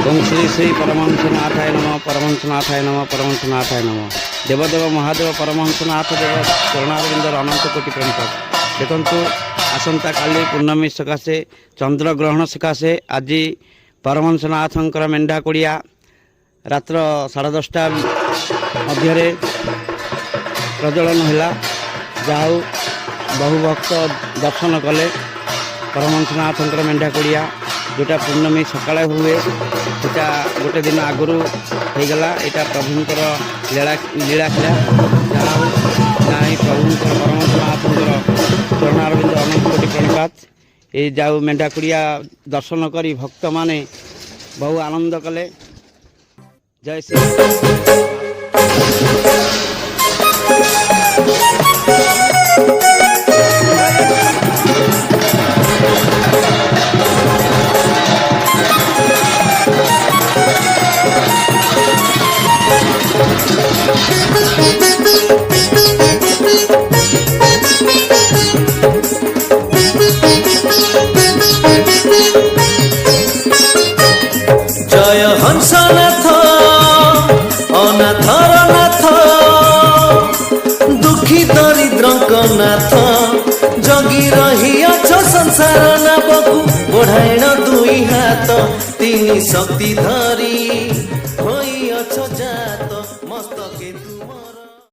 ओम श्री श्री परमहंसनाथाय नमः परमहंसनाथाय नमः परमहंसनाथाय नमः देवदेव महादेव परमहंसनाथ देव चरणारविंदर अनंत कोटि प्रणिपात। देखु आसंता काली पूर्णमी सकाशे चंद्रग्रहण सकाशे आज परमहंसनाथंकर मेंढा कोड़िया रात्र 10:30 मध्य प्रज्वलन है। जाऊ बहु भक्त दर्शन कले परमहंसनाथंकर मेंढा कोड़िया जोटा पूर्णमी सकाल हुए सेटा गोटे दिन आगुरी होगला। यहाँ प्रभुंर लीला खेला जहाँ प्रभुंर परमहंसनाथंकर चरणारविंद अनंत कोटि प्रणिपात। ये जाऊ मेंढा कोड़िया दर्शन करी भक्त माने बहु आनंद कले। जय श्री जय हंसनाथ अनाथर नाथ दुखी दरिद्रक नाथ जगी रही अछ संसार नाबकु बढ़ाइण दुई हाथ तीन शक्ति धरी होई अछ जात।